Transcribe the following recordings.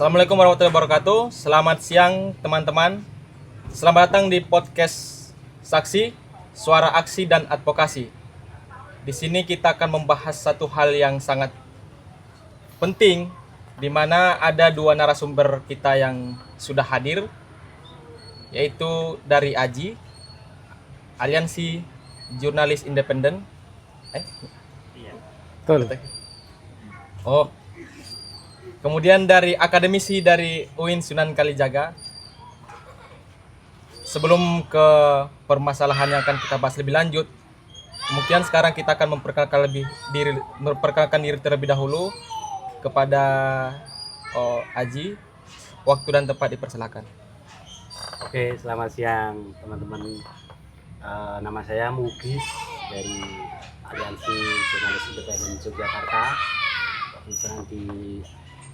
Assalamualaikum warahmatullahi wabarakatuh. Selamat siang teman-teman. Selamat datang di podcast Saksi, Suara Aksi dan Advokasi. Di sini kita akan membahas satu hal yang sangat penting, di mana ada dua narasumber kita yang sudah hadir, yaitu dari AJI, Aliansi Jurnalis Independen. Betul. Oh, kemudian dari akademisi dari UIN Sunan Kalijaga. Sebelum ke permasalahan yang akan kita bahas lebih lanjut, kemudian sekarang kita akan memperkenalkan diri terlebih dahulu kepada Aji. Waktu dan tempat dipersilakan. Oke, selamat siang teman-teman. Nama saya Mugis dari Aliansi Jurnalis Independen Yogyakarta. Kebetulan di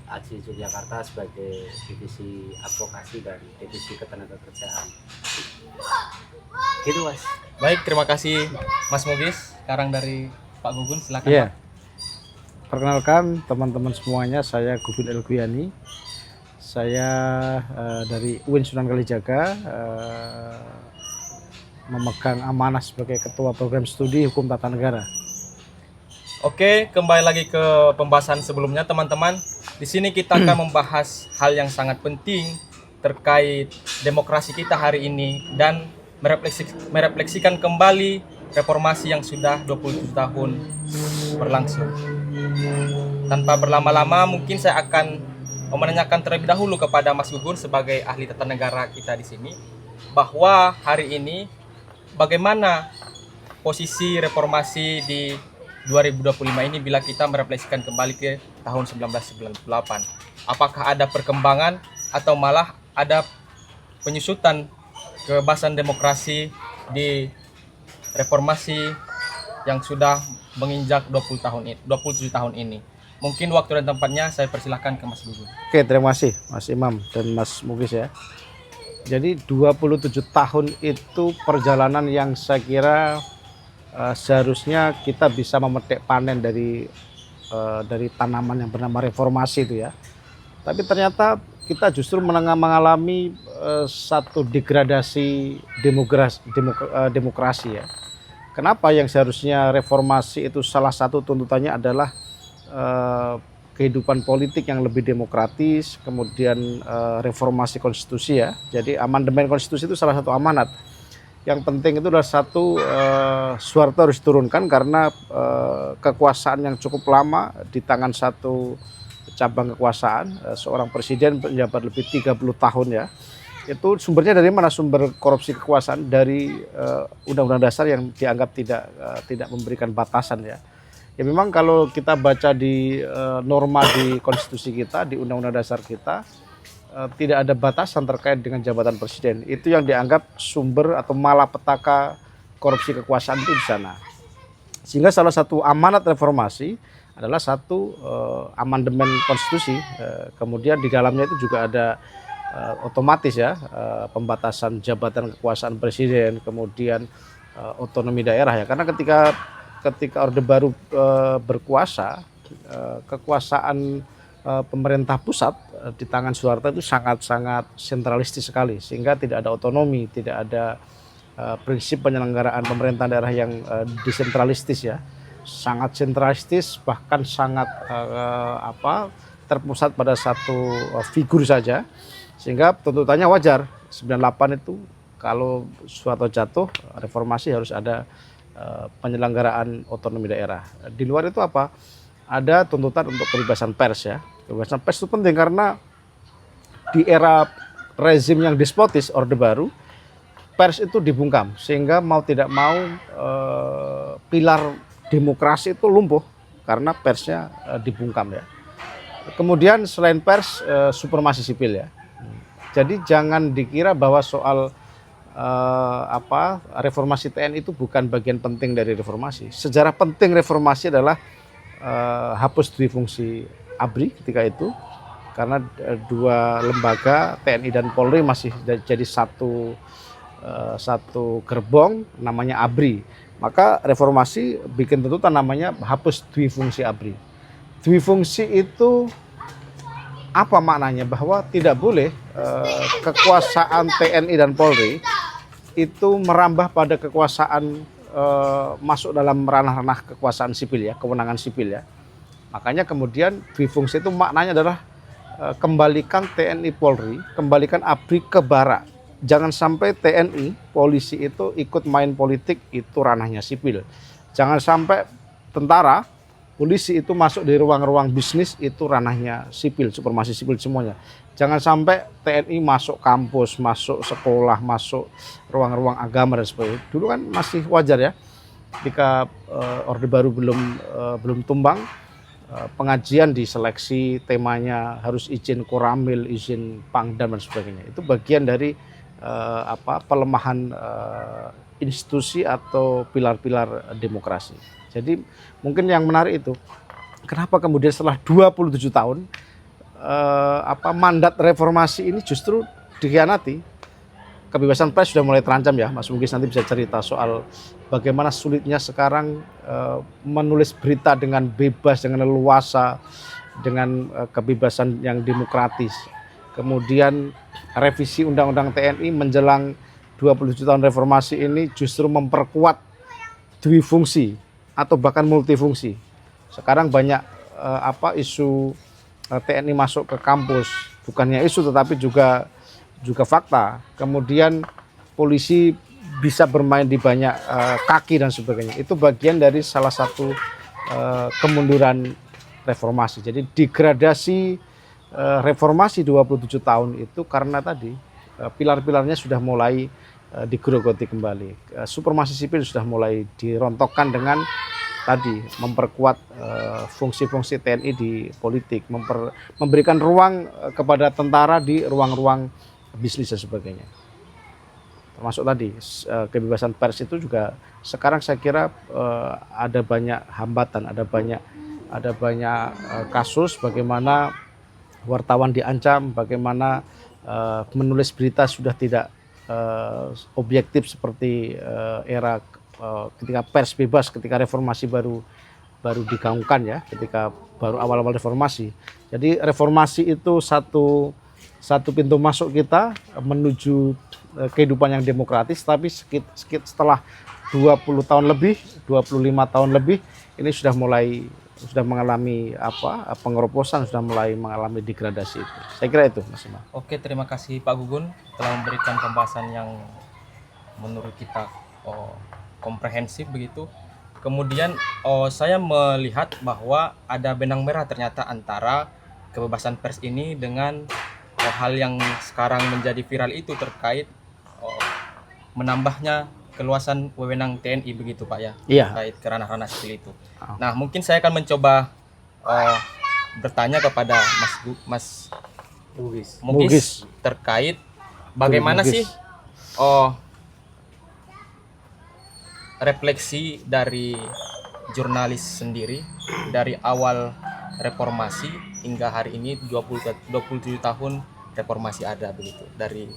AJI Yogyakarta sebagai divisi advokasi dan divisi ketenagakerjaan. Gitu Mas. Baik, terima kasih Mas Mugis. Sekarang dari Pak Gugun, silakan. Iya. Pak. Perkenalkan teman-teman semuanya, saya Gugun Elguyani. Saya dari UIN Sunan Kalijaga, memegang amanah sebagai Ketua Program Studi Hukum Tata Negara. Oke, kembali lagi ke pembahasan sebelumnya teman-teman. Di sini kita akan membahas hal yang sangat penting terkait demokrasi kita hari ini dan merefleksikan kembali reformasi yang sudah 27 tahun berlangsung. Tanpa berlama-lama, mungkin saya akan menanyakan terlebih dahulu kepada Mas Gugun sebagai ahli tata negara kita di sini, bahwa hari ini bagaimana posisi reformasi di 2025 ini bila kita merefleksikan kembali ke tahun 1998. Apakah ada perkembangan atau malah ada penyusutan kebebasan demokrasi di reformasi yang sudah menginjak 27 tahun ini? Mungkin waktu dan tempatnya saya persilahkan ke Mas Gugun. Oke, terima kasih Mas Imam dan Mas Mugis ya. Jadi 27 tahun itu perjalanan yang saya kira seharusnya kita bisa memetik panen dari tanaman yang bernama reformasi itu ya. Tapi ternyata kita justru mengalami satu degradasi demokrasi ya. Kenapa yang seharusnya reformasi itu salah satu tuntutannya adalah kehidupan politik yang lebih demokratis, kemudian reformasi konstitusi ya. Jadi amandemen konstitusi itu salah satu amanat. Yang penting itu adalah satu, Soeharto harus diturunkan karena kekuasaan yang cukup lama di tangan satu cabang kekuasaan, seorang presiden menjabat lebih 30 tahun ya. Itu sumbernya dari mana? Sumber korupsi kekuasaan dari Undang-Undang Dasar yang dianggap tidak memberikan batasan ya. Ya memang kalau kita baca di norma di konstitusi kita, di Undang-Undang Dasar kita, tidak ada batasan terkait dengan jabatan presiden. Itu yang dianggap sumber atau malapetaka korupsi kekuasaan itu di sana. Sehingga salah satu amanat reformasi adalah satu amandemen konstitusi. Kemudian di dalamnya itu juga ada otomatis ya pembatasan jabatan kekuasaan presiden, kemudian otonomi daerah ya. Karena ketika Orde Baru berkuasa, kekuasaan pemerintah pusat di tangan Soeharto itu sangat-sangat sentralistis sekali, sehingga tidak ada otonomi, tidak ada prinsip penyelenggaraan pemerintahan daerah yang desentralistis ya, sangat sentralistis, bahkan sangat terpusat pada satu figur saja, sehingga tuntutannya wajar. 98 itu kalau Soeharto jatuh, reformasi harus ada penyelenggaraan otonomi daerah. Di luar itu apa? Ada tuntutan untuk kebebasan pers ya. Kebebasan pers itu penting karena di era rezim yang despotis Orde Baru, pers itu dibungkam sehingga mau tidak mau pilar demokrasi itu lumpuh karena persnya dibungkam ya. Kemudian selain pers, supremasi sipil ya. Jadi jangan dikira bahwa soal reformasi TNI itu bukan bagian penting dari reformasi. Sejarah penting reformasi adalah hapus duifungsi ABRI ketika itu, karena dua lembaga TNI dan Polri masih jadi satu gerbong namanya ABRI. Maka reformasi bikin tuntutan namanya hapus duifungsi ABRI. Duifungsi itu apa maknanya? Bahwa tidak boleh kekuasaan TNI dan Polri itu merambah pada kekuasaan masuk dalam ranah-ranah kekuasaan sipil ya, kewenangan sipil ya. Makanya kemudian dwi-fungsi itu maknanya adalah kembalikan TNI Polri, kembalikan ABRI ke barak. Jangan sampai TNI, polisi itu ikut main politik, itu ranahnya sipil. Jangan sampai tentara, polisi itu masuk di ruang-ruang bisnis, itu ranahnya sipil, supremasi sipil semuanya. Jangan sampai TNI masuk kampus, masuk sekolah, masuk ruang-ruang agama dan sebagainya. Dulu kan masih wajar ya, ketika Orde Baru belum tumbang, pengajian diseleksi, temanya harus izin Koramil, izin Pangdam dan sebagainya. Itu bagian dari pelemahan institusi atau pilar-pilar demokrasi. Jadi mungkin yang menarik itu kenapa kemudian setelah 27 tahun mandat reformasi ini justru dikhianati. Kebebasan pers sudah mulai terancam ya, Mas Mugis nanti bisa cerita soal bagaimana sulitnya sekarang menulis berita dengan bebas, dengan leluasa, dengan kebebasan yang demokratis. Kemudian revisi Undang-Undang TNI menjelang 27 tahun reformasi ini justru memperkuat dwifungsi atau bahkan multifungsi. Sekarang banyak isu TNI masuk ke kampus, bukannya isu tetapi juga fakta. Kemudian polisi bisa bermain di banyak kaki dan sebagainya. Itu bagian dari salah satu kemunduran reformasi. Jadi degradasi reformasi 27 tahun itu karena tadi pilar-pilarnya sudah mulai digerogoti kembali. Supremasi sipil sudah mulai dirontokkan dengan tadi memperkuat fungsi-fungsi TNI di politik, memberikan ruang kepada tentara di ruang-ruang bisnis dan sebagainya. Termasuk tadi kebebasan pers itu juga sekarang saya kira ada banyak hambatan, ada banyak kasus bagaimana wartawan diancam, bagaimana menulis berita sudah tidak objektif seperti era ketika pers bebas, ketika reformasi baru digaungkan ya, ketika baru awal-awal reformasi. Jadi reformasi itu satu pintu masuk kita menuju kehidupan yang demokratis, tapi setelah 20 tahun lebih, 25 tahun lebih ini sudah mengalami pengeroposan, sudah mulai mengalami degradasi itu. Saya kira itu, Mas Imam. Oke, terima kasih Pak Gugun telah memberikan pembahasan yang menurut kita komprehensif begitu. Kemudian saya melihat bahwa ada benang merah ternyata antara kebebasan pers ini dengan hal yang sekarang menjadi viral itu terkait menambahnya keluasan wewenang TNI begitu Pak ya, Iya. terkait ke ranah-ranah sipil itu. Nah mungkin saya akan mencoba bertanya kepada Mas Mugis terkait bagaimana sih refleksi dari jurnalis sendiri dari awal reformasi hingga hari ini 27 tahun reformasi ada begitu dari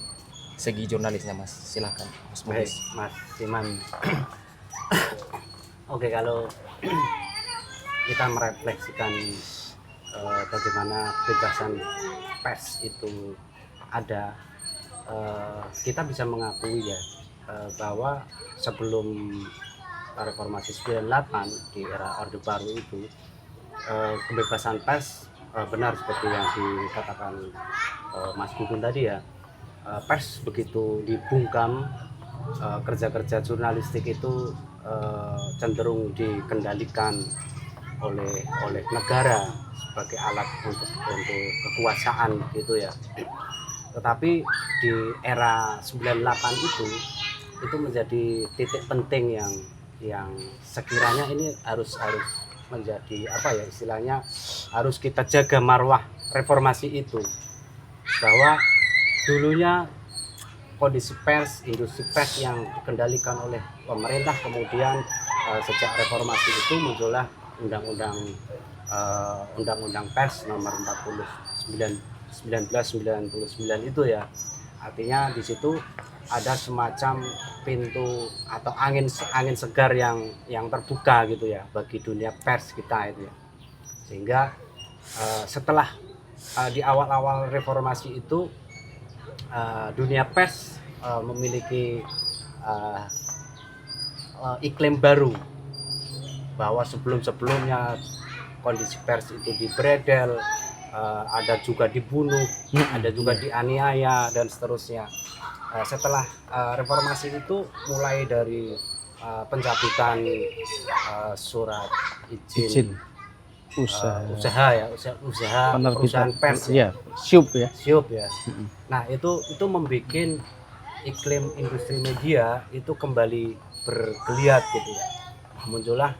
segi jurnalisnya Mas. Silakan Mas Baik, Mugis. Mas Siman. Oke, kalau kita merefleksikan bagaimana kebebasan pers itu ada, kita bisa mengakui ya bahwa sebelum reformasi 98 di era Orde Baru itu kebebasan pers benar seperti yang dikatakan Mas Gugun tadi ya, pers begitu dibungkam, kerja-kerja jurnalistik itu cenderung dikendalikan oleh negara sebagai alat untuk kekuasaan gitu ya. Tetapi di era 98 itu menjadi titik penting yang sekiranya ini harus menjadi istilahnya harus kita jaga marwah reformasi itu, bahwa dulunya kondisi pers, industri pers yang dikendalikan oleh pemerintah, kemudian sejak reformasi itu muncullah undang-undang pers nomor 1999 itu ya. Artinya di situ ada semacam pintu atau angin segar yang terbuka gitu ya bagi dunia pers kita itu ya. Sehingga setelah di awal-awal reformasi itu dunia pers memiliki iklim baru, bahwa sebelum-sebelumnya kondisi pers itu dibredel, ada juga dibunuh, ada juga dianiaya dan seterusnya. Setelah reformasi itu mulai dari pencabutan surat izin usaha perusahaan pers ya, SIUP ya. SIUP ya. Nah itu membuat iklim industri media itu kembali bergeliat gitu ya. Muncullah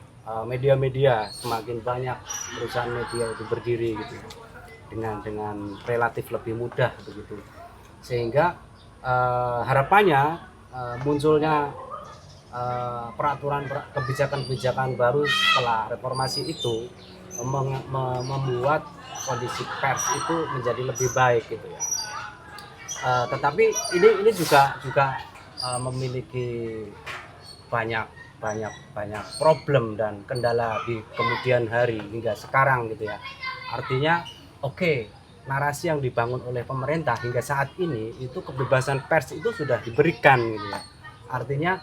media-media, semakin banyak perusahaan media itu berdiri gitu ya, dengan relatif lebih mudah begitu, sehingga harapannya munculnya peraturan kebijakan baru setelah reformasi itu membuat kondisi pers itu menjadi lebih baik gitu ya. Tetapi ini juga memiliki banyak problem dan kendala di kemudian hari hingga sekarang gitu ya. Artinya narasi yang dibangun oleh pemerintah hingga saat ini itu kebebasan pers itu sudah diberikan gitu ya. Artinya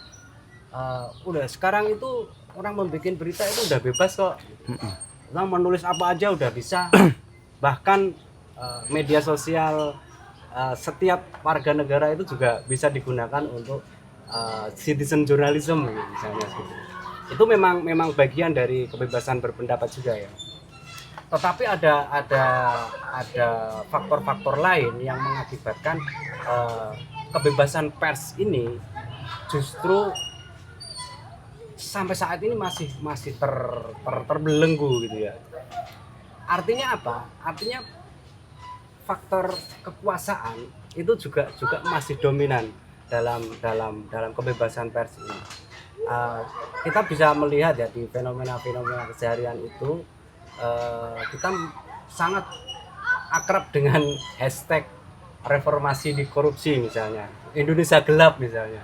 udah sekarang itu orang membuat berita itu udah bebas kok. Orang menulis apa aja udah bisa. Bahkan media sosial setiap warga negara itu juga bisa digunakan untuk citizen journalism misalnya gitu. Itu memang bagian dari kebebasan berpendapat juga ya. Tetapi ada faktor-faktor lain yang mengakibatkan kebebasan pers ini justru sampai saat ini masih terbelenggu gitu ya. Artinya apa? Artinya faktor kekuasaan itu juga masih dominan dalam kebebasan pers ini. Kita bisa melihat ya di fenomena keseharian itu, kita sangat akrab dengan hashtag reformasi di korupsi misalnya, Indonesia gelap misalnya.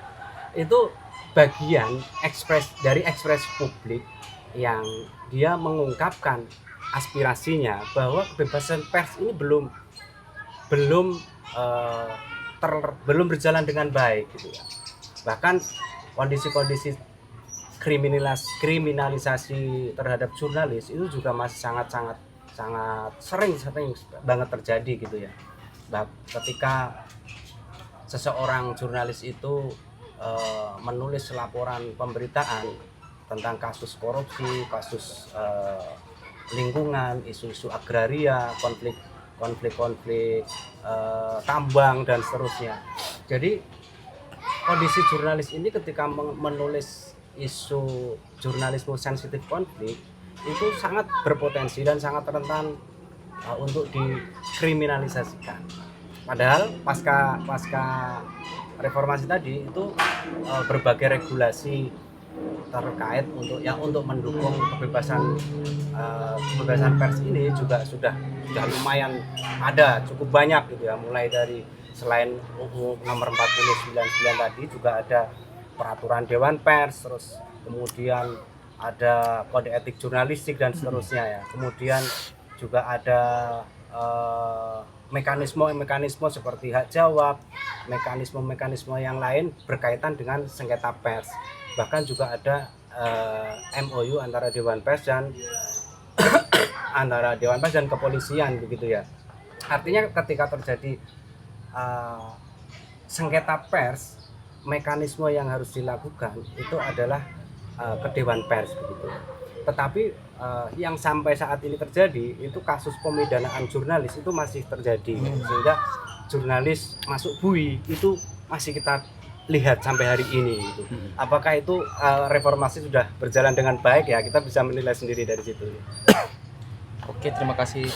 Itu bagian ekspresi publik yang dia mengungkapkan aspirasinya bahwa kebebasan pers ini belum berjalan dengan baik gitu ya. Bahkan kondisi kriminalisasi terhadap jurnalis itu juga masih sangat sering banget terjadi gitu ya. Ketika seseorang jurnalis itu menulis laporan pemberitaan tentang kasus korupsi, kasus lingkungan, isu-isu agraria, konflik tambang dan seterusnya. Jadi kondisi jurnalis ini ketika menulis isu jurnalisme sensitif konflik itu sangat berpotensi dan sangat rentan untuk dikriminalisasikan. Padahal pasca reformasi tadi itu berbagai regulasi terkait untuk mendukung kebebasan pers ini juga sudah lumayan ada, cukup banyak gitu ya. Mulai dari selain UU nomor 40/99 tadi juga ada peraturan Dewan Pers, terus kemudian ada kode etik jurnalistik dan seterusnya ya. Kemudian juga ada mekanisme seperti hak jawab, mekanisme yang lain berkaitan dengan sengketa pers. Bahkan juga ada MOU antara Dewan Pers dan kepolisian begitu ya. Artinya ketika terjadi sengketa pers, mekanisme yang harus dilakukan itu adalah ke Dewan Pers begitu. Tetapi yang sampai saat ini terjadi itu kasus pemidanaan jurnalis itu masih terjadi, sehingga jurnalis masuk bui itu masih kita lihat sampai hari ini gitu. Apakah itu reformasi sudah berjalan dengan baik ya, kita bisa menilai sendiri dari situ. Oke, terima kasih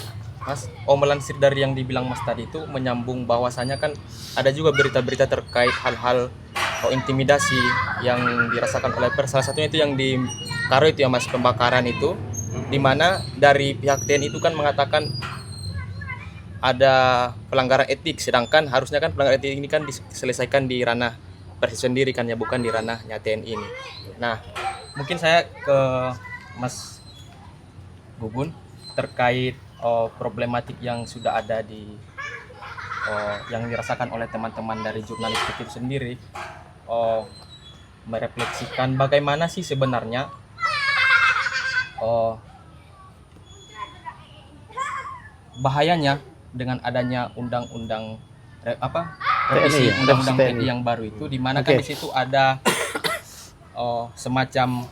Mas. Melansir dari yang dibilang Mas tadi itu menyambung bahwasanya kan ada juga berita-berita terkait hal-hal intimidasi yang dirasakan oleh pers. Salah satunya itu yang di Karo itu ya Mas, pembakaran itu, di mana dari pihak TNI itu kan mengatakan ada pelanggaran etik, sedangkan harusnya kan pelanggaran etik ini kan diselesaikan di ranah pers sendiri kan ya, bukan di ranahnya TNI ini. Nah, mungkin saya ke Mas Gugun terkait problematik yang sudah ada yang dirasakan oleh teman-teman dari jurnalistik itu sendiri, merefleksikan bagaimana sih sebenarnya bahayanya dengan adanya undang-undang revisi undang-undang TNI yang baru itu, di mana kan di situ ada semacam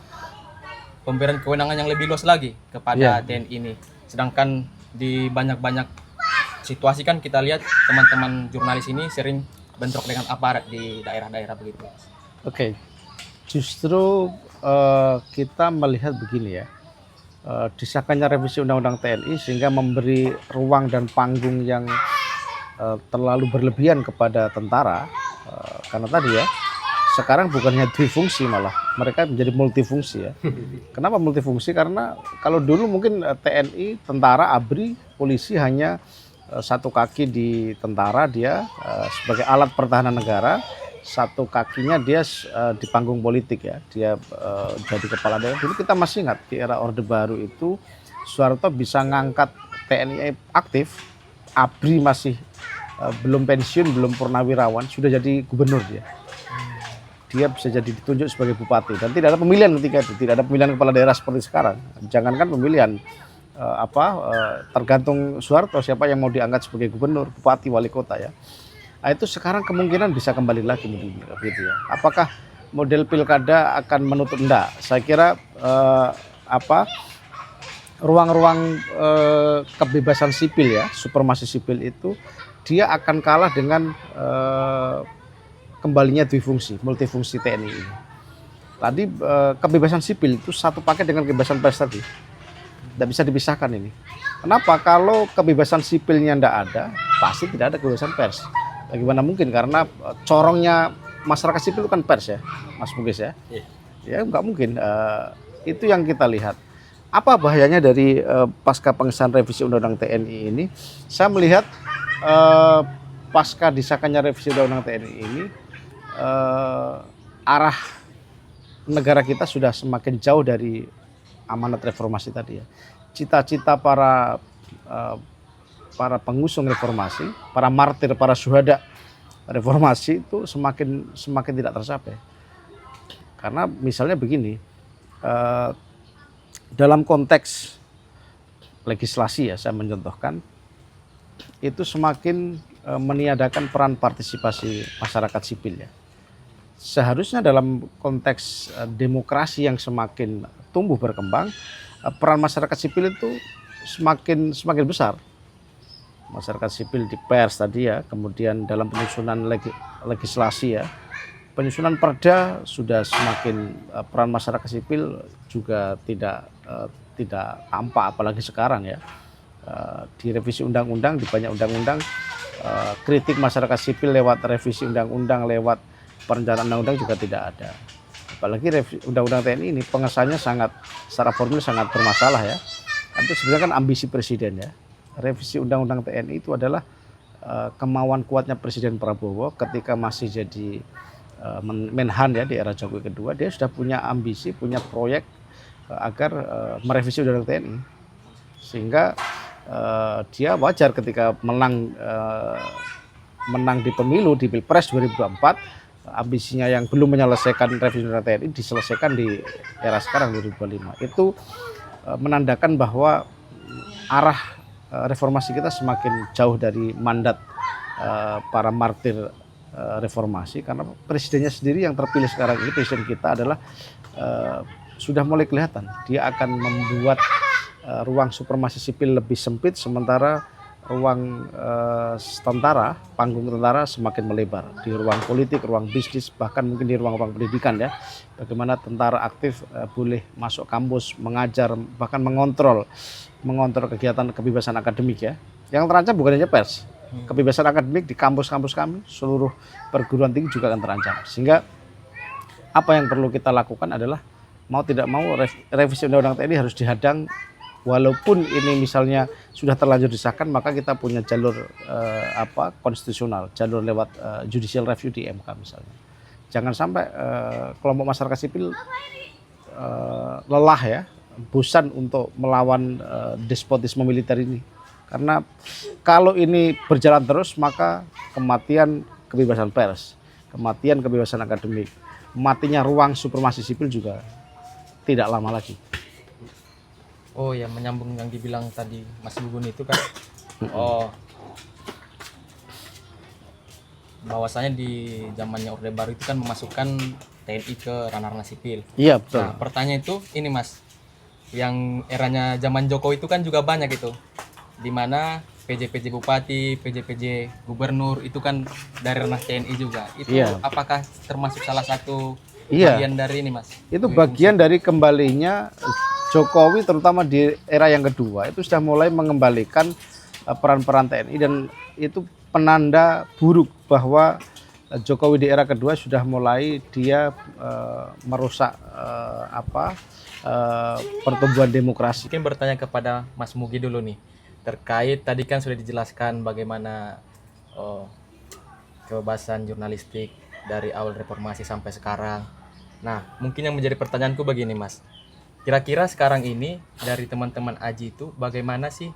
pemberian kewenangan yang lebih luas lagi kepada TNI ini. Sedangkan di banyak-banyak situasi kan kita lihat teman-teman jurnalis ini sering bentrok dengan aparat di daerah-daerah begitu. Oke. Justru kita melihat begini ya. Disahkannya revisi undang-undang TNI sehingga memberi ruang dan panggung yang terlalu berlebihan kepada tentara, karena tadi ya sekarang bukannya difungsi, malah mereka menjadi multifungsi ya. Kenapa multifungsi? Karena kalau dulu mungkin TNI, tentara, ABRI, polisi hanya satu kaki di tentara, dia sebagai alat pertahanan negara, satu kakinya dia di panggung politik ya, dia jadi kepala daerah. Dulu kita masih ingat di era Orde Baru itu Soeharto bisa ngangkat TNI aktif, ABRI masih belum pensiun, belum purnawirawan, sudah jadi gubernur dia. Dia bisa jadi ditunjuk sebagai bupati dan tidak ada pemilihan ketika itu, tidak ada pemilihan kepala daerah seperti sekarang. Jangankan pemilihan tergantung Soeharto siapa yang mau diangkat sebagai gubernur, bupati, wali kota ya. Nah, itu sekarang kemungkinan bisa kembali lagi gitu ya. Apakah model pilkada akan menutup? Enggak. Saya kira ruang-ruang kebebasan sipil ya, supremasi sipil itu dia akan kalah dengan kembalinya difungsi, multifungsi TNI ini. Tadi kebebasan sipil itu satu paket dengan kebebasan pers tadi. Tidak bisa dipisahkan ini. Kenapa? Kalau kebebasan sipilnya tidak ada, pasti tidak ada kebebasan pers. Bagaimana mungkin? Karena corongnya masyarakat sipil itu kan pers ya, Mas Bugis ya. Ya nggak mungkin. Itu yang kita lihat. Apa bahayanya dari pasca pengesahan revisi Undang-Undang TNI ini? Saya melihat pasca disahkannya revisi Undang-Undang TNI ini, arah negara kita sudah semakin jauh dari amanat reformasi tadi ya. Cita-cita para pengusung reformasi, para martir, para syuhada reformasi itu semakin tidak tercapai. Karena misalnya begini, dalam konteks legislasi ya, saya mencontohkan, itu semakin meniadakan peran partisipasi masyarakat sipil ya. Seharusnya dalam konteks demokrasi yang semakin tumbuh berkembang, peran masyarakat sipil itu semakin besar. Masyarakat sipil di pers tadi ya, kemudian dalam penyusunan legislasi ya, penyusunan perda sudah semakin, peran masyarakat sipil juga tidak tampak, apalagi sekarang ya. Di revisi undang-undang, di banyak undang-undang, kritik masyarakat sipil lewat revisi undang-undang, lewat perencanaan undang-undang juga tidak ada. Apalagi undang-undang TNI ini pengesahannya secara formil sangat bermasalah ya. Itu sebenarnya kan ambisi presiden ya. Revisi undang-undang TNI itu adalah kemauan kuatnya Presiden Prabowo ketika masih jadi Menhan ya di era Jokowi kedua. Dia sudah punya ambisi, punya proyek agar merevisi undang-undang TNI. Sehingga dia wajar ketika menang di pemilu, di Pilpres 2024, ambisinya yang belum menyelesaikan revisi undang-undang TNI diselesaikan di era sekarang 2025. Itu menandakan bahwa arah reformasi kita semakin jauh dari mandat para martir reformasi, karena presidennya sendiri yang terpilih sekarang ini, presiden kita adalah sudah mulai kelihatan dia akan membuat ruang supremasi sipil lebih sempit, sementara ruang tentara, panggung tentara semakin melebar di ruang politik, ruang bisnis, bahkan mungkin di ruang-ruang pendidikan ya. Bagaimana tentara aktif boleh masuk kampus, mengajar, bahkan mengontrol kegiatan kebebasan akademik ya. Yang terancam bukan hanya pers, kebebasan akademik di kampus-kampus kami, seluruh perguruan tinggi juga akan terancam. Sehingga apa yang perlu kita lakukan adalah mau tidak mau revisi undang-undang TNI harus dihadang. Walaupun ini misalnya sudah terlanjur disahkan, maka kita punya jalur konstitusional, jalur lewat judicial review di MK misalnya. Jangan sampai kelompok masyarakat sipil lelah ya, bosan untuk melawan despotisme militer ini. Karena kalau ini berjalan terus maka kematian kebebasan pers, kematian kebebasan akademik, matinya ruang supremasi sipil juga tidak lama lagi. Oh ya, menyambung yang dibilang tadi Mas Gugun itu kan, oh bahwasanya di zamannya Orde Baru itu kan memasukkan TNI ke ranah sipil. Iya betul. Nah, pertanyaan itu ini Mas, yang eranya zaman Jokowi itu kan juga banyak itu, di mana PJ-PJ Bupati, PJ-PJ Gubernur itu kan dari ranah TNI juga. Itu Iya. apakah termasuk salah satu Iya. bagian dari ini Mas? Itu bagian dari kembalinya Jokowi, terutama di era yang kedua itu sudah mulai mengembalikan peran-peran TNI, dan itu penanda buruk bahwa Jokowi di era kedua sudah mulai dia merusak pertumbuhan demokrasi. Mungkin bertanya kepada Mas Mugi dulu nih, terkait tadi kan sudah dijelaskan bagaimana kebebasan jurnalistik dari awal reformasi sampai sekarang. Nah, mungkin yang menjadi pertanyaanku begini Mas, kira-kira sekarang ini dari teman-teman Aji itu bagaimana sih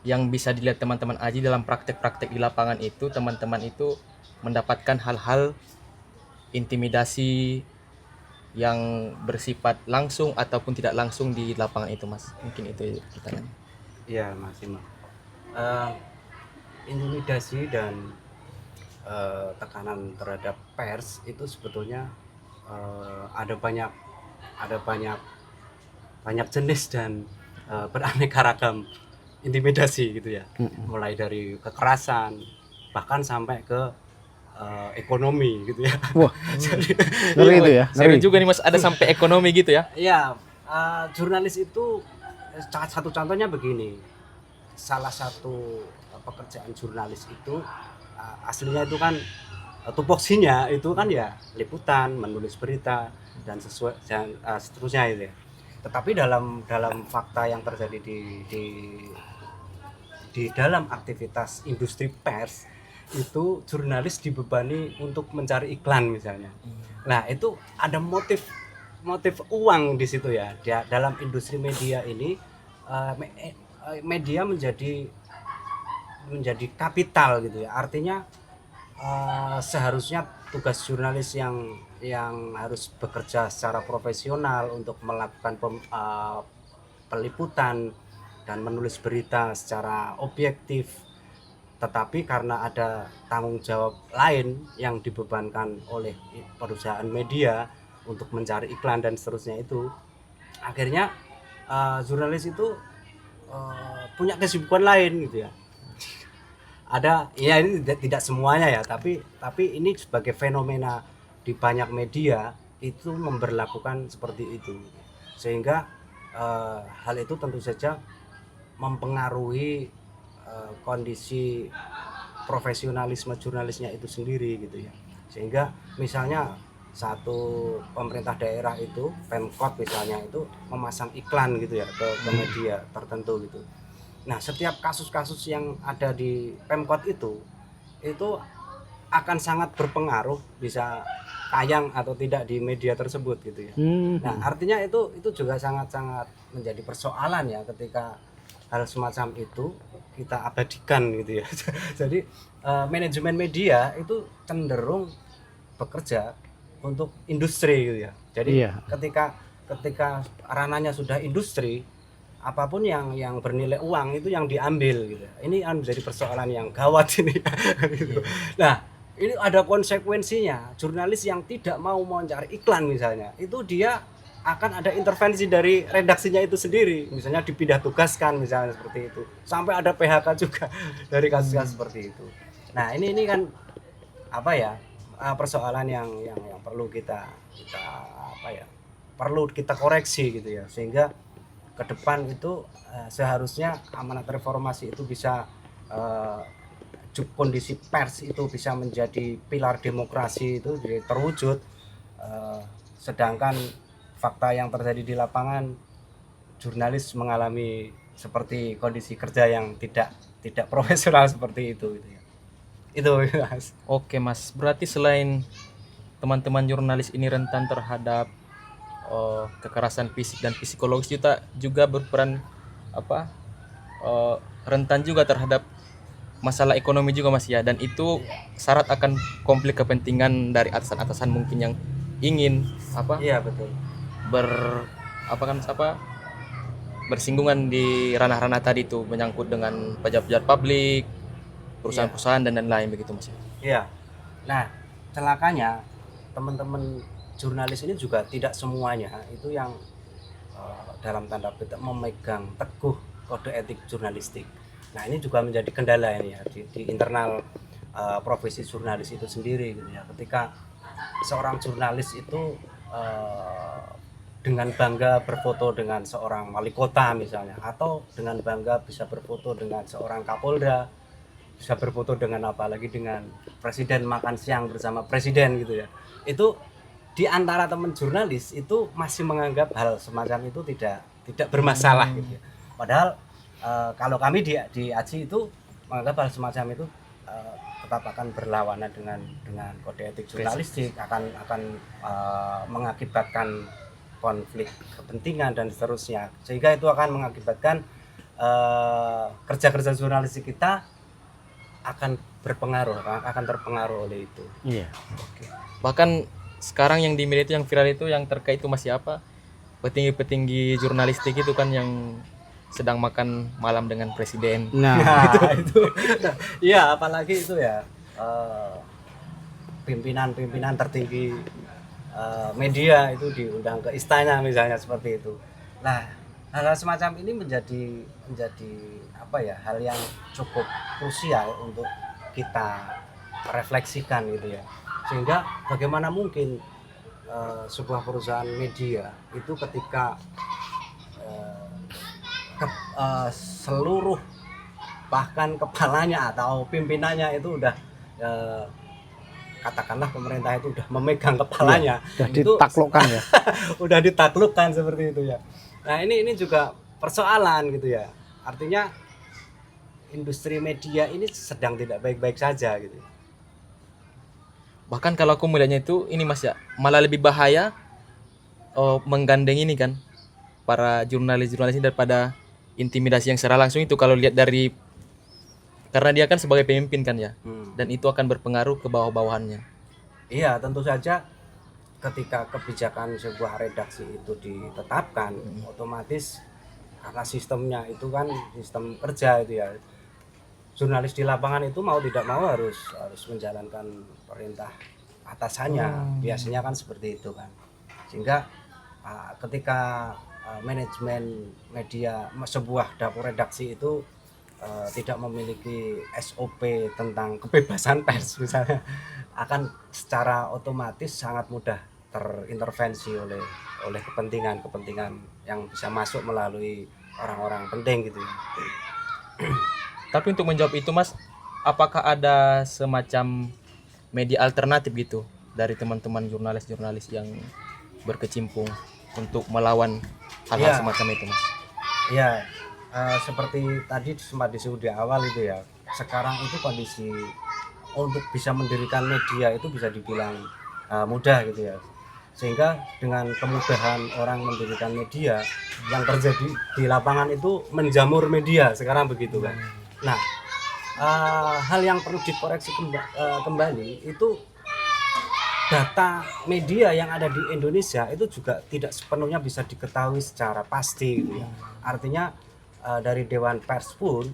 yang bisa dilihat teman-teman Aji dalam praktek-praktek di lapangan itu, teman-teman itu mendapatkan hal-hal intimidasi yang bersifat langsung ataupun tidak langsung di lapangan itu Mas? Mungkin itu pertanyaan. Iya Mas Imam. Intimidasi dan tekanan terhadap pers itu sebetulnya ada banyak jenis dan beraneka ragam intimidasi gitu ya. Mulai dari kekerasan bahkan sampai ke ekonomi gitu ya. Wah, ngeri itu ya. Serius Ngeri. juga nih Mas, ada sampai ekonomi gitu ya? Iya, jurnalis itu satu contohnya begini. Salah satu pekerjaan jurnalis itu aslinya itu kan tupoksinya itu kan ya liputan, menulis berita dan seterusnya itu ya. Tetapi dalam fakta yang terjadi di dalam aktivitas industri pers itu jurnalis dibebani untuk mencari iklan misalnya. Nah, itu ada motif uang di situ ya. Dalam industri media ini media menjadi kapital gitu ya. Artinya seharusnya tugas jurnalis yang harus bekerja secara profesional untuk melakukan peliputan dan menulis berita secara objektif, tetapi karena ada tanggung jawab lain yang dibebankan oleh perusahaan media untuk mencari iklan dan seterusnya itu, akhirnya jurnalis itu punya kesibukan lain gitu ya. Ada ya, ini tidak semuanya ya, tapi ini sebagai fenomena di banyak media itu memberlakukan seperti itu, sehingga hal itu tentu saja mempengaruhi kondisi profesionalisme jurnalisnya itu sendiri gitu ya. Sehingga misalnya satu pemerintah daerah itu, Pemkot misalnya, itu memasang iklan gitu ya ke media tertentu gitu. Nah, setiap kasus-kasus yang ada di Pemkot itu akan sangat berpengaruh, bisa tayang atau tidak di media tersebut gitu ya. Nah, artinya itu juga sangat-sangat menjadi persoalan ya ketika hal semacam itu kita abadikan gitu ya. Jadi manajemen media itu cenderung bekerja untuk industri gitu ya. Jadi ketika ranahnya sudah industri, apapun yang bernilai uang itu yang diambil gitu. Ini menjadi persoalan yang gawat ini. Gitu. Nah, ini ada konsekuensinya. Jurnalis yang tidak mau mencari iklan misalnya, itu dia akan ada intervensi dari redaksinya itu sendiri, misalnya dipindah tugaskan misalnya seperti itu, sampai ada PHK juga dari kasus-kasus seperti itu. Nah, ini kan apa ya, persoalan yang perlu kita perlu kita koreksi gitu ya, sehingga ke depan itu seharusnya amanat reformasi itu bisa kondisi pers itu bisa menjadi pilar demokrasi itu terwujud, sedangkan fakta yang terjadi di lapangan, jurnalis mengalami seperti kondisi kerja yang tidak profesional seperti itu gitu ya. Itu Mas. Oke Mas, berarti selain teman-teman jurnalis ini rentan terhadap kekerasan fisik dan psikologis, juga berperan rentan juga terhadap masalah ekonomi juga Mas ya, dan itu syarat akan konflik kepentingan dari atasan-atasan mungkin yang ingin Iya betul. ber apa kan apa bersinggungan di ranah-ranah tadi itu menyangkut dengan pejabat-pejabat publik, perusahaan-perusahaan dan lain-lain begitu Mas. Iya. Nah, celakanya teman-teman jurnalis ini juga tidak semuanya itu yang dalam tanda petik memegang teguh kode etik jurnalistik. Nah, ini juga menjadi kendala ini ya di internal profesi jurnalis itu sendiri gitu ya. Ketika seorang jurnalis itu dengan bangga berfoto dengan seorang wali kota misalnya, atau dengan bangga bisa berfoto dengan seorang kapolda, bisa berfoto dengan apalagi dengan presiden makan siang bersama presiden gitu ya. Itu di antara teman jurnalis itu masih menganggap hal semacam itu tidak bermasalah gitu ya. Padahal kalau kami di AJI itu menganggap hal semacam itu tetap akan berlawanan dengan kode etik jurnalistik, akan mengakibatkan konflik kepentingan dan seterusnya, sehingga itu akan mengakibatkan kerja-kerja jurnalistik kita akan terpengaruh oleh itu. Iya. Bahkan sekarang yang di media itu yang viral itu yang terkait itu masih petinggi-petinggi jurnalistik itu kan yang sedang makan malam dengan presiden. Nah, itu ya, apalagi itu ya pimpinan tertinggi media itu diundang ke istana misalnya seperti itu. Nah, hal semacam ini menjadi hal yang cukup krusial untuk kita refleksikan gitu ya. Sehingga bagaimana mungkin sebuah perusahaan media itu ketika seluruh bahkan kepalanya atau pimpinannya itu udah katakanlah pemerintah itu udah memegang kepalanya, udah itu ditaklukkan ya. udah ditaklukkan seperti itu ya. Nah, ini juga persoalan gitu ya. Artinya industri media ini sedang tidak baik-baik saja gitu. Bahkan kalau aku melihatnya itu ini Mas ya, malah lebih bahaya menggandeng ini kan para jurnalis-jurnalis ini daripada intimidasi yang secara langsung itu, kalau lihat dari karena dia kan sebagai pemimpin kan ya, dan itu akan berpengaruh ke bawah-bawahannya. Iya, tentu saja ketika kebijakan sebuah redaksi itu ditetapkan, otomatis karena sistemnya itu kan sistem kerja itu ya, jurnalis di lapangan itu mau tidak mau harus menjalankan perintah atasannya. Biasanya kan seperti itu kan. Sehingga ketika manajemen media sebuah dapur redaksi itu tidak memiliki SOP tentang kebebasan pers misalnya, akan secara otomatis sangat mudah terintervensi oleh kepentingan yang bisa masuk melalui orang-orang penting gitu ya. Tapi untuk menjawab itu Mas, apakah ada semacam media alternatif gitu dari teman-teman jurnalis-jurnalis yang berkecimpung untuk melawan hal-hal Ya. semacam itu Mas? Ya, seperti tadi sempat disebut di awal itu ya, sekarang itu kondisi untuk bisa mendirikan media itu bisa dibilang mudah gitu ya. Sehingga dengan kemudahan orang mendirikan media, yang terjadi di lapangan itu menjamur media sekarang begitu kan. Nah, hal yang perlu dikoreksi kembali itu data media yang ada di Indonesia itu juga tidak sepenuhnya bisa diketahui secara pasti gitu ya. Artinya dari Dewan Pers pun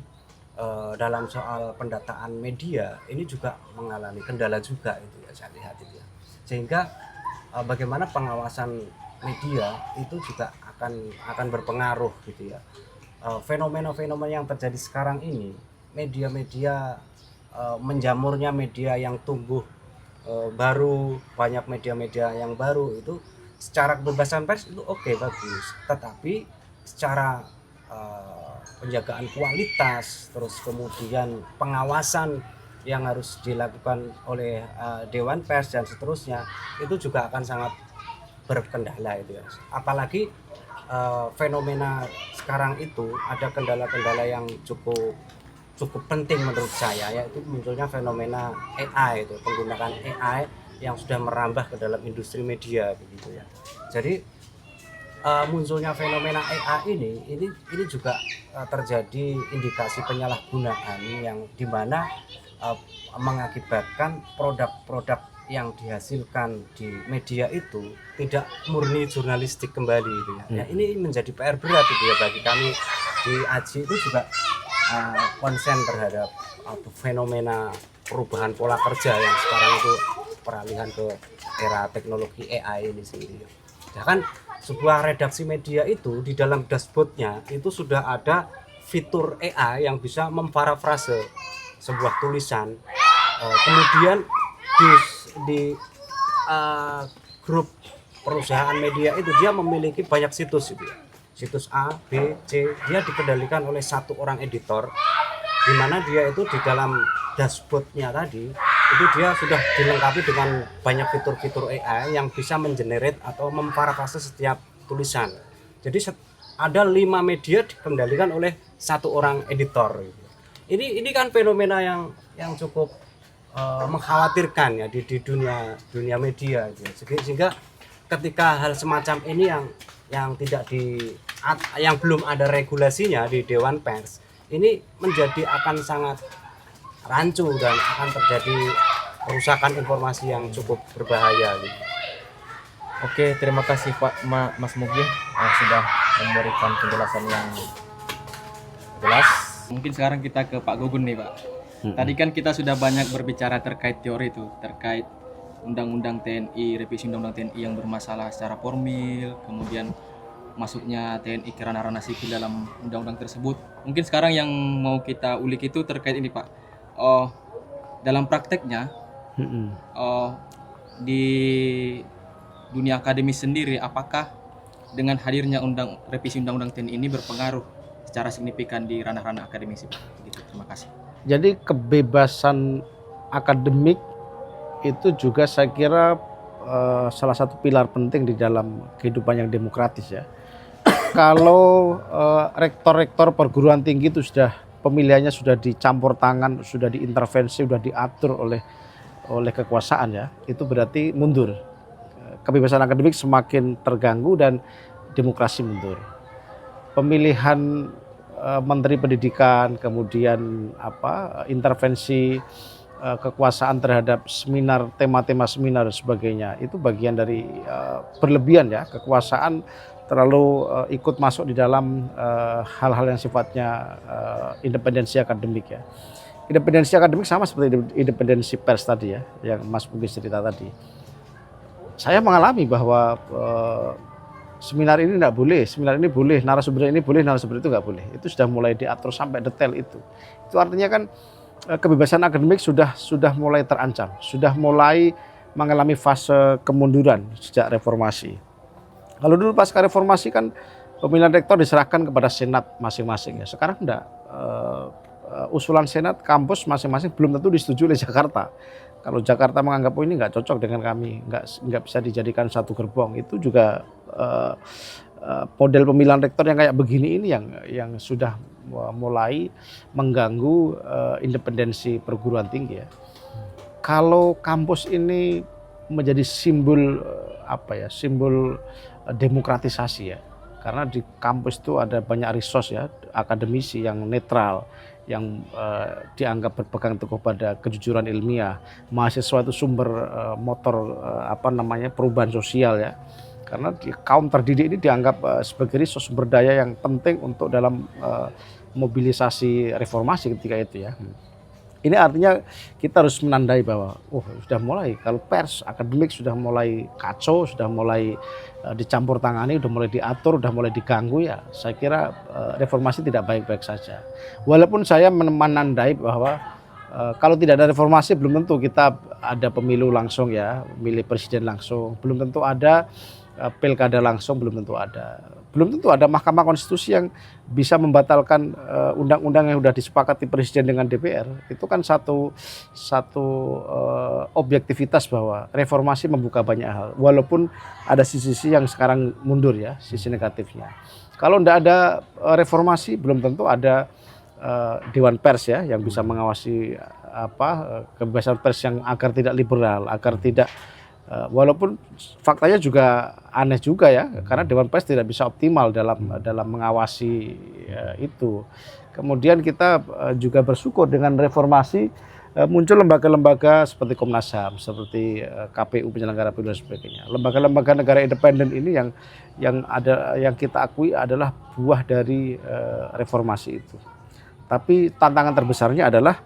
dalam soal pendataan media ini juga mengalami kendala juga itu ya, saya lihat itu ya. Sehingga bagaimana pengawasan media itu juga akan berpengaruh gitu ya. Fenomena-fenomena yang terjadi sekarang ini, media-media menjamurnya media yang tumbuh baru, banyak media-media yang baru itu secara kebebasan pers itu oke, bagus, tetapi secara penjagaan kualitas, terus kemudian pengawasan yang harus dilakukan oleh Dewan Pers dan seterusnya itu juga akan sangat berkendala itu ya. Apalagi fenomena sekarang itu ada kendala-kendala yang cukup penting menurut saya, yaitu munculnya fenomena AI itu, penggunaan AI yang sudah merambah ke dalam industri media begitu ya. Jadi munculnya fenomena AI ini juga terjadi indikasi penyalahgunaan yang dimana mengakibatkan produk-produk yang dihasilkan di media itu tidak murni jurnalistik kembali gitu ya. Ya, ini menjadi PR berat gitu ya bagi kami di AJI itu juga konsen terhadap fenomena perubahan pola kerja yang sekarang itu peralihan ke era teknologi AI ini sendiri. Ya kan sebuah redaksi media itu di dalam dashboardnya itu sudah ada fitur AI yang bisa memparafrase sebuah tulisan, kemudian di grup perusahaan media itu dia memiliki banyak situs itu ya. Situs A, B, C, dia dikendalikan oleh satu orang editor, di mana dia itu di dalam dashboardnya tadi itu dia sudah dilengkapi dengan banyak fitur-fitur AI yang bisa mengenerate atau memparafrase setiap tulisan. Jadi ada 5 media dikendalikan oleh satu orang editor. Ini kan fenomena yang cukup mengkhawatirkan ya di dunia media gitu. Sehingga ketika hal semacam ini yang belum ada regulasinya di Dewan Pers, ini akan sangat rancu dan akan terjadi perusakan informasi yang cukup berbahaya gitu. Oke, terima kasih Pak Mas Mugi sudah memberikan penjelasan yang jelas. Mungkin sekarang kita ke Pak Gugun nih Pak. Tadi kan kita sudah banyak berbicara terkait teori itu, terkait Undang-Undang TNI, revisi Undang-Undang TNI yang bermasalah secara formil, kemudian masuknya TNI ke ranah-ranah sipil dalam undang-undang tersebut. Mungkin sekarang yang mau kita ulik itu terkait ini Pak. Dalam prakteknya di dunia akademis sendiri, apakah dengan hadirnya revisi Undang-Undang TNI ini berpengaruh secara signifikan di ranah-ranah akademisi Pak? Gitu. Terima kasih. Jadi kebebasan akademik itu juga saya kira salah satu pilar penting di dalam kehidupan yang demokratis ya. Kalau rektor-rektor perguruan tinggi itu sudah pemilihannya sudah dicampur tangan, sudah diintervensi, sudah diatur oleh kekuasaan ya, itu berarti mundur. Kebebasan akademik semakin terganggu dan demokrasi mundur. Pemilihan menteri pendidikan, kemudian intervensi kekuasaan terhadap seminar, tema-tema seminar dan sebagainya, itu bagian dari berlebihan ya, kekuasaan terlalu ikut masuk di dalam hal-hal yang sifatnya independensi akademik ya. Independensi akademik sama seperti independensi pers tadi ya, yang Mas mungkin cerita tadi. Saya mengalami bahwa seminar ini tidak boleh, seminar ini boleh, narasumber ini boleh, narasumber itu nggak boleh. Itu sudah mulai diatur sampai detail itu. Itu artinya kan kebebasan akademik sudah mulai terancam, sudah mulai mengalami fase kemunduran sejak reformasi. Kalau dulu pasca reformasi kan pemilihan rektor diserahkan kepada senat masing-masing ya. Sekarang enggak. Usulan senat kampus masing-masing belum tentu disetujui oleh Jakarta. Kalau Jakarta menganggap ini nggak cocok dengan kami, nggak bisa dijadikan satu gerbong, itu juga model pemilihan rektor yang kayak begini ini yang sudah mulai mengganggu independensi perguruan tinggi ya. Kalau kampus ini menjadi simbol simbol demokratisasi ya, karena di kampus itu ada banyak resource ya, akademisi yang netral, yang dianggap berpegang teguh pada kejujuran ilmiah. Mahasiswa itu sumber motor perubahan sosial ya, karena kaum terdidik ini dianggap sebagai resource, sumber daya yang penting untuk dalam mobilisasi reformasi ketika itu ya. Ini artinya kita harus menandai bahwa sudah mulai, kalau pers akademik sudah mulai kacau, sudah mulai dicampur tangani, sudah mulai diatur, sudah mulai diganggu ya, saya kira reformasi tidak baik-baik saja. Walaupun saya menandai bahwa kalau tidak ada reformasi belum tentu kita ada pemilu langsung ya, milih presiden langsung, belum tentu ada pilkada langsung, belum tentu ada. Belum tentu ada Mahkamah Konstitusi yang bisa membatalkan undang-undang yang sudah disepakati presiden dengan DPR. Itu kan satu objektivitas bahwa reformasi membuka banyak hal. Walaupun ada sisi-sisi yang sekarang mundur ya, sisi negatifnya. Kalau tidak ada reformasi, belum tentu ada Dewan Pers ya yang bisa mengawasi kebebasan pers yang agar tidak liberal, agar tidak Walaupun faktanya juga aneh juga ya, karena Dewan Pers tidak bisa optimal dalam mengawasi itu. Kemudian kita juga bersyukur dengan reformasi muncul lembaga-lembaga seperti Komnas HAM, seperti KPU penyelenggara pemilu dan sebagainya. Lembaga-lembaga negara independen ini yang kita akui adalah buah dari reformasi itu. Tapi tantangan terbesarnya adalah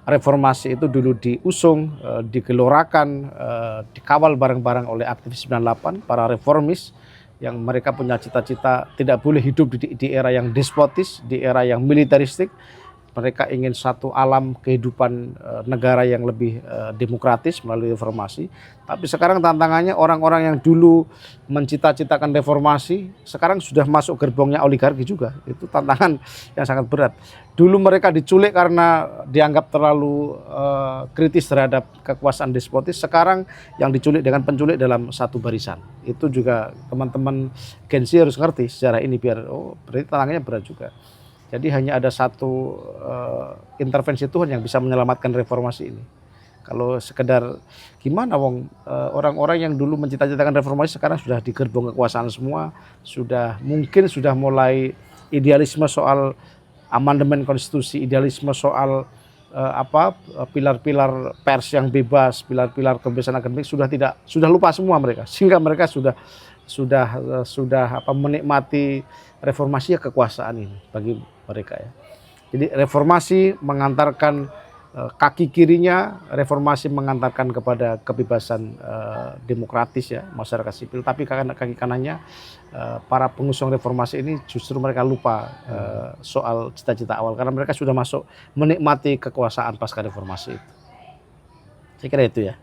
reformasi itu dulu diusung, digelorakan, dikawal bareng-bareng oleh aktivis 98, para reformis yang mereka punya cita-cita tidak boleh hidup di era yang despotis, di era yang militeristik. Mereka ingin satu alam kehidupan negara yang lebih demokratis melalui reformasi. Tapi sekarang tantangannya orang-orang yang dulu mencita-citakan reformasi sekarang sudah masuk gerbongnya oligarki juga. Itu tantangan yang sangat berat. Dulu mereka diculik karena dianggap terlalu kritis terhadap kekuasaan despotis. Sekarang yang diculik dengan penculik dalam satu barisan. Itu juga teman-teman Gen Z harus ngerti sejarah ini biar berarti tantangannya berat juga. Jadi hanya ada satu intervensi Tuhan yang bisa menyelamatkan reformasi ini. Kalau sekedar gimana orang-orang yang dulu mencita-citakan reformasi sekarang sudah di gerbong kekuasaan semua, mungkin sudah mulai idealisme soal amandemen konstitusi, idealisme soal pilar-pilar pers yang bebas, pilar-pilar kebebasan akademik sudah lupa semua mereka, sehingga mereka sudah menikmati reformasi ya kekuasaan ini bagi mereka ya. Jadi reformasi mengantarkan kaki kirinya, reformasi mengantarkan kepada kebebasan demokratis ya masyarakat sipil. Tapi kaki kanannya para pengusung reformasi ini justru mereka lupa soal cita-cita awal karena mereka sudah masuk menikmati kekuasaan pasca reformasi itu. Saya kira itu ya.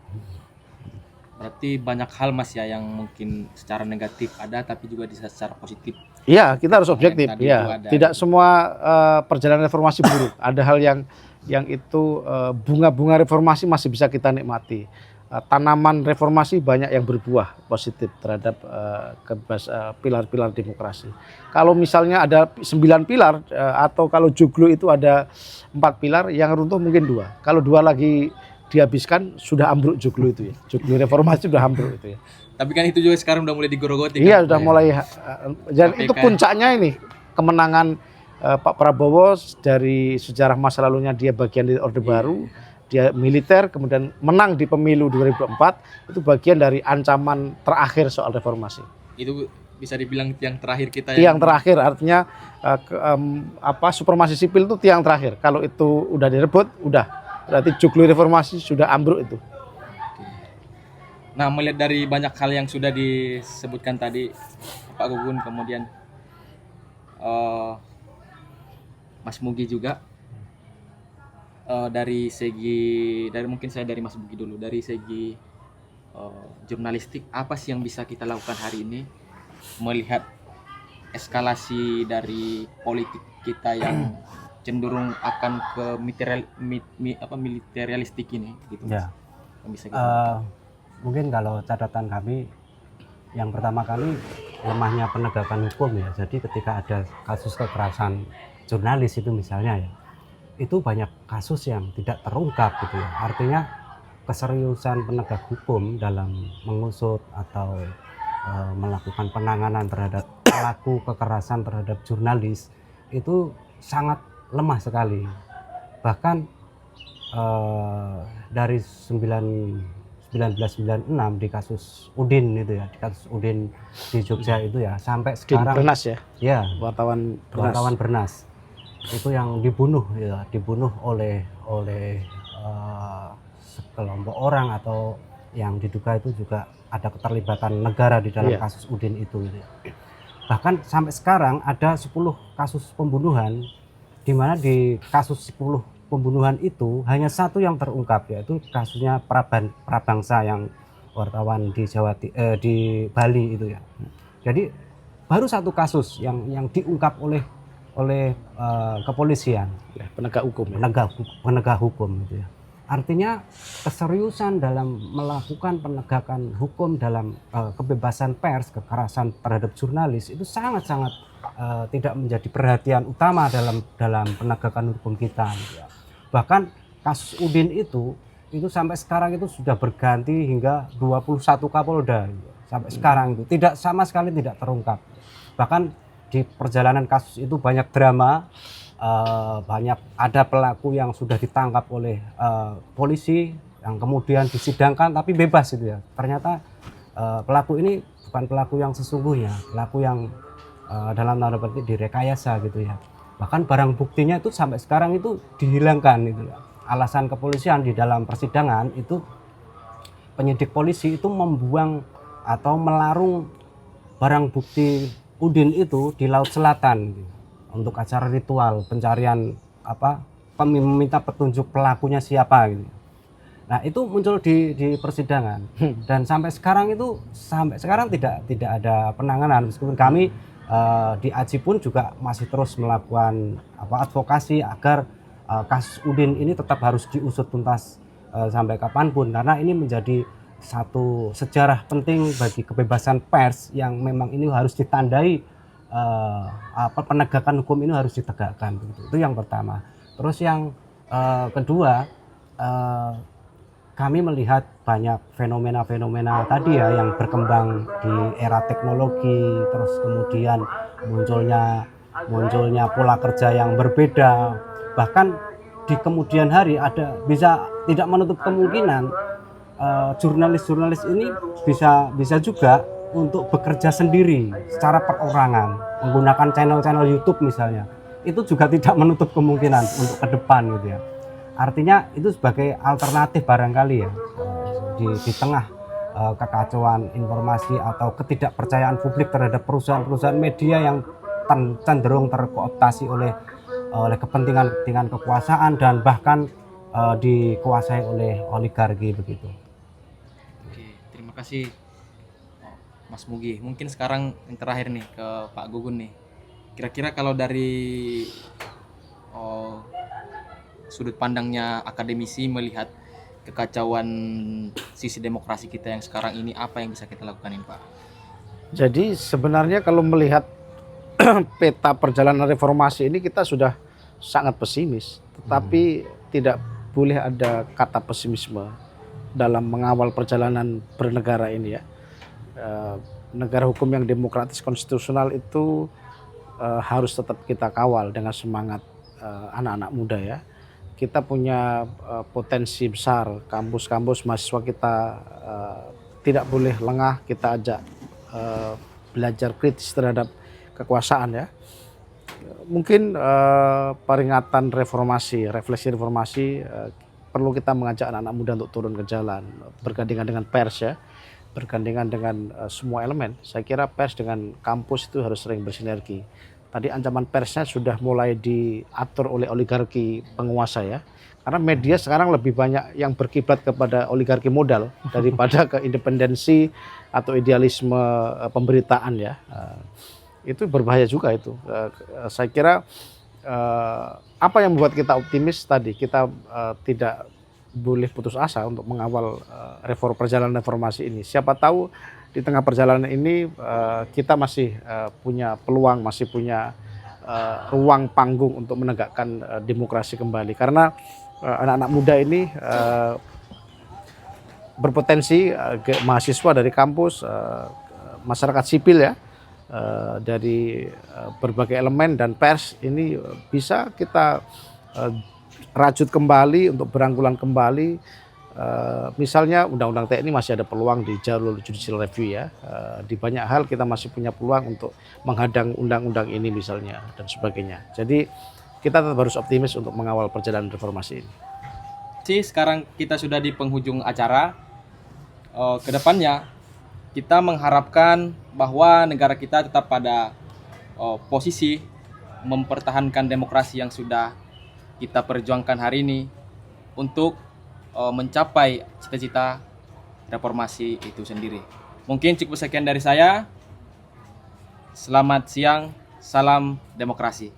Berarti banyak hal Mas ya yang mungkin secara negatif ada tapi juga secara positif. Iya, kita harus objektif. Ya, tidak semua perjalanan reformasi buruk. Ada hal yang itu bunga-bunga reformasi masih bisa kita nikmati. Tanaman reformasi banyak yang berbuah positif terhadap pilar-pilar demokrasi. Kalau misalnya ada 9 pilar atau kalau joglo itu ada 4 pilar, yang runtuh mungkin 2. Kalau 2 lagi dihabiskan sudah ambruk joglo itu ya. Joglo reformasi sudah ambruk itu ya. Tapi kan itu juga sekarang udah mulai digorogoti. Iya, sudah mulai. Jadi itu puncaknya ini kemenangan Pak Prabowo dari sejarah masa lalunya dia bagian dari Orde Baru, dia militer, kemudian menang di pemilu 2004, itu bagian dari ancaman terakhir soal reformasi. Itu bisa dibilang tiang terakhir kita. Tiang terakhir artinya supremasi sipil itu tiang terakhir. Kalau itu udah direbut, berarti joglo reformasi sudah ambruk itu. Nah, melihat dari banyak hal yang sudah disebutkan tadi Pak Gugun, kemudian Mas Mugi juga, dari mungkin saya dari Mas Mugi dulu, dari segi jurnalistik, apa sih yang bisa kita lakukan hari ini melihat eskalasi dari politik kita yang cenderung akan ke militeristik ini gitu. Ya. Yang bisa kita mungkin kalau catatan kami yang pertama kali lemahnya penegakan hukum ya. Jadi ketika ada kasus kekerasan jurnalis itu misalnya ya, itu banyak kasus yang tidak terungkap gitu ya. Artinya keseriusan penegak hukum dalam mengusut atau melakukan penanganan terhadap pelaku kekerasan terhadap jurnalis itu sangat lemah sekali. Bahkan dari 1996 di kasus Udin itu ya, di kasus Udin di Jogja itu ya, sampai sekarang Bernas ya. Ya, wartawan Bernas. Itu yang dibunuh oleh sekelompok orang atau yang diduga itu juga ada keterlibatan negara di dalam kasus Udin itu gitu ya. Bahkan sampai sekarang ada 10 kasus pembunuhan, di mana di kasus 10 pembunuhan itu hanya satu yang terungkap, yaitu kasusnya Prabangsa yang wartawan di Bali itu ya. Jadi baru satu kasus yang diungkap oleh kepolisian, penegak hukum, penegak hukum itu ya. Artinya keseriusan dalam melakukan penegakan hukum dalam kebebasan pers, kekerasan terhadap jurnalis itu sangat-sangat tidak menjadi perhatian utama dalam penegakan hukum kita. Bahkan kasus Udin itu itu sampai sekarang itu sudah berganti hingga 21 Kapolda sampai sekarang itu tidak sama sekali tidak terungkap. Bahkan di perjalanan kasus itu banyak drama, banyak ada pelaku yang sudah ditangkap oleh polisi yang kemudian disidangkan tapi bebas itu ya. Ternyata pelaku ini bukan pelaku yang sesungguhnya, pelaku yang dalam tanda petik direkayasa gitu ya. Bahkan barang buktinya itu sampai sekarang itu dihilangkan gitu ya. Alasan kepolisian di dalam persidangan itu penyidik polisi itu membuang atau melarung barang bukti Udin itu di Laut Selatan gitu, untuk acara ritual pencarian meminta petunjuk pelakunya siapa gitu. Nah itu muncul di persidangan dan sampai sekarang tidak ada penanganan meskipun kami di AJI pun juga masih terus melakukan advokasi agar kasus Udin ini tetap harus diusut tuntas sampai kapanpun karena ini menjadi satu sejarah penting bagi kebebasan pers yang memang ini harus ditandai penegakan hukum ini harus ditegakkan itu yang pertama. Terus yang kedua kami melihat banyak fenomena-fenomena tadi ya yang berkembang di era teknologi, terus kemudian munculnya pola kerja yang berbeda. Bahkan di kemudian hari bisa tidak menutup kemungkinan jurnalis-jurnalis ini bisa juga untuk bekerja sendiri secara perorangan menggunakan channel-channel YouTube misalnya. Itu juga tidak menutup kemungkinan untuk ke depan gitu ya. Artinya itu sebagai alternatif barangkali ya di tengah kekacauan informasi atau ketidakpercayaan publik terhadap perusahaan-perusahaan media yang cenderung terkooptasi oleh kepentingan kekuasaan dan bahkan dikuasai oleh oligarki begitu. Oke, terima kasih Mas Mugi. Mungkin sekarang yang terakhir nih ke Pak Gugun nih. Kira-kira kalau dari sudut pandangnya akademisi melihat kekacauan sisi demokrasi kita yang sekarang ini, apa yang bisa kita lakukan ini, Pak? Jadi sebenarnya kalau melihat peta perjalanan reformasi ini kita sudah sangat pesimis, tetapi tidak boleh ada kata pesimisme dalam mengawal perjalanan bernegara ini ya. Negara hukum yang demokratis konstitusional itu harus tetap kita kawal dengan semangat anak-anak muda ya. Kita punya potensi besar, kampus-kampus mahasiswa kita tidak boleh lengah, kita ajak belajar kritis terhadap kekuasaan ya. Mungkin peringatan reformasi, refleksi reformasi perlu kita mengajak anak-anak muda untuk turun ke jalan, bergandengan dengan pers ya, bergandengan dengan semua elemen. Saya kira pers dengan kampus itu harus sering bersinergi. Tadi ancaman persnya sudah mulai diatur oleh oligarki penguasa ya. Karena media sekarang lebih banyak yang berkiblat kepada oligarki modal daripada ke independensi atau idealisme pemberitaan ya. Itu berbahaya juga itu. Saya kira apa yang membuat kita optimis tadi, kita tidak boleh putus asa untuk mengawal perjalanan reformasi ini. Siapa tahu di tengah perjalanan ini kita masih punya peluang, masih punya ruang panggung untuk menegakkan demokrasi kembali. Karena anak-anak muda ini berpotensi mahasiswa dari kampus, masyarakat sipil ya, dari berbagai elemen dan pers ini bisa kita rajut kembali untuk berangkulan kembali. Misalnya undang-undang TNI masih ada peluang di jalur judicial review ya. Di banyak hal kita masih punya peluang untuk menghadang undang-undang ini misalnya dan sebagainya. Jadi kita tetap harus optimis untuk mengawal perjalanan reformasi ini. Sekarang kita sudah di penghujung acara. Kedepannya kita mengharapkan bahwa negara kita tetap pada posisi mempertahankan demokrasi yang sudah kita perjuangkan hari ini untuk mencapai cita-cita reformasi itu sendiri. Mungkin cukup sekian dari saya. Selamat siang, salam demokrasi.